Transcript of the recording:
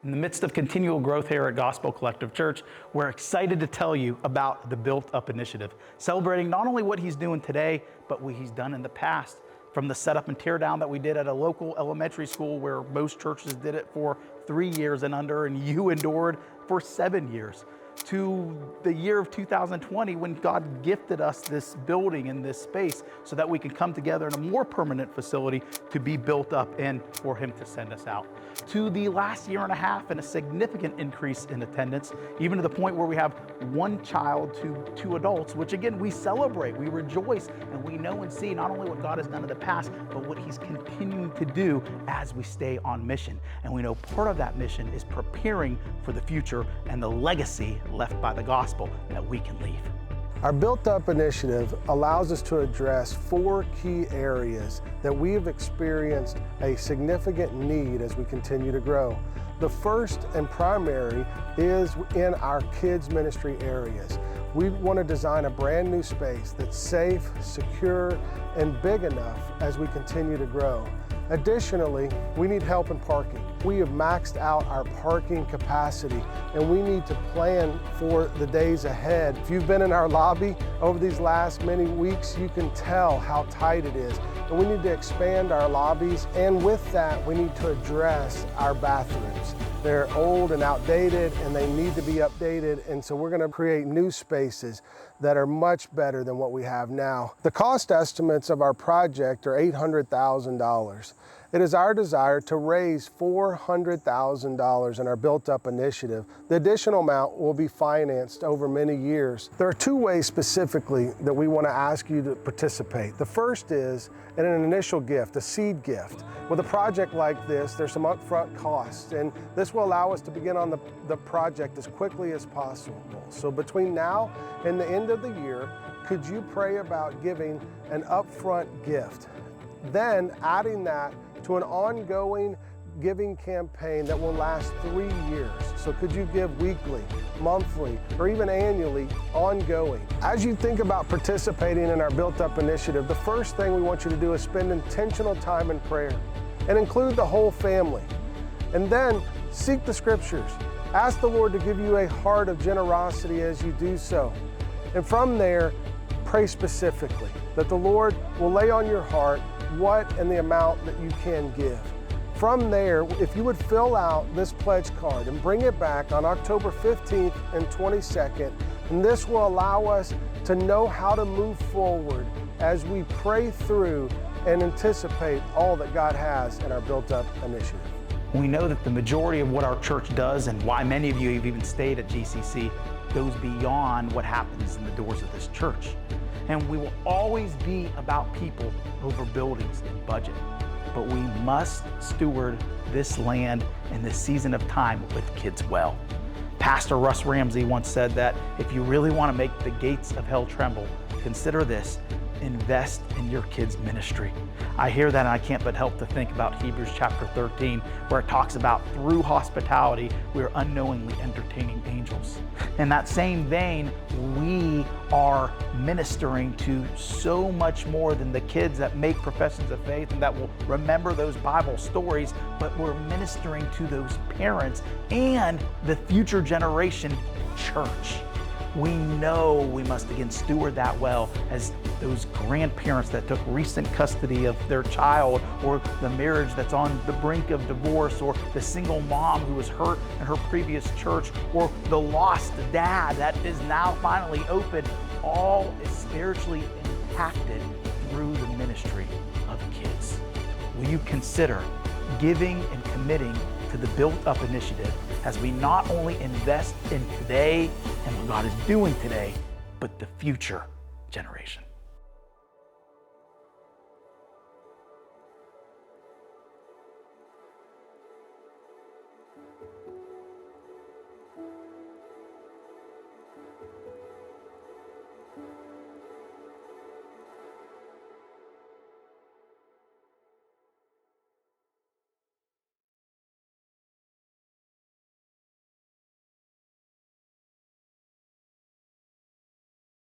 In the midst of continual growth here at Gospel Collective Church, we're excited to tell you about the Built Up Initiative, celebrating not only what he's doing today, but what he's done in the past. From the setup and tear down that we did at a local elementary school where most churches did it for 3 years and under, and you endured for 7 years, to the year of 2020 when God gifted us this building and this space so that we can come together in a more permanent facility to be built up and for him to send us out. To the last year and a half and a significant increase in attendance, even to the point where we have 1 child to 2 adults, which again, we celebrate, we rejoice, and we know and see not only what God has done in the past, but what he's continuing to do as we stay on mission. And we know part of that mission is preparing for the future and the legacy left by the gospel that we can leave. Our Built Up initiative allows us to address 4 key areas that we have experienced a significant need as we continue to grow. The first and primary is in our kids ministry areas. We want to design a brand new space that's safe, secure, and big enough as we continue to grow. Additionally, we need help in parking. We have maxed out our parking capacity and we need to plan for the days ahead. If you've been in our lobby over these last many weeks, you can tell how tight it is. And we need to expand our lobbies, and with that, we need to address our bathrooms. They're old and outdated and they need to be updated, and so we're going to create new spaces that are much better than what we have now. The cost estimates of our project are $800,000. It is our desire to raise $400,000 in our Built Up initiative. The additional amount will be financed over many years. There are 2 ways specifically that we want to ask you to participate. The first is in an initial gift, a seed gift. With a project like this, there's some upfront costs, and this will allow us to begin on the project as quickly as possible. So between now and the end of the year, could you pray about giving an upfront gift? Then adding that to an ongoing giving campaign that will last 3 years. So could you give weekly, monthly, or even annually, ongoing? As you think about participating in our Built Up initiative, the first thing we want you to do is spend intentional time in prayer and include the whole family. And then seek the scriptures. Ask the Lord to give you a heart of generosity as you do so. And from there, pray specifically that the Lord will lay on your heart what and the amount that you can give. From there, if you would fill out this pledge card and bring it back on October 15th and 22nd, and this will allow us to know how to move forward as we pray through and anticipate all that God has in our Built Up initiative. We know that the majority of what our church does and why many of you have even stayed at GCC goes beyond what happens in the doors of this church. And we will always be about people over buildings and budget. But we must steward this land in this season of time with kids well. Pastor Russ Ramsey once said that if you really want to make the gates of hell tremble, consider this: invest in your kids' ministry. I hear that and I can't but help to think about Hebrews chapter 13, where it talks about through hospitality, we are unknowingly entertaining angels. In that same vein, we are ministering to so much more than the kids that make professions of faith and that will remember those Bible stories, but we're ministering to those parents and the future generation church. We know we must again steward that well as those grandparents that took recent custody of their child, or the marriage that's on the brink of divorce, or the single mom who was hurt in her previous church, or the lost dad that is now finally open. All is spiritually impacted through the ministry of kids. Will you consider giving and committing to the Built Up initiative as we not only invest in today and what God is doing today, but the future generation?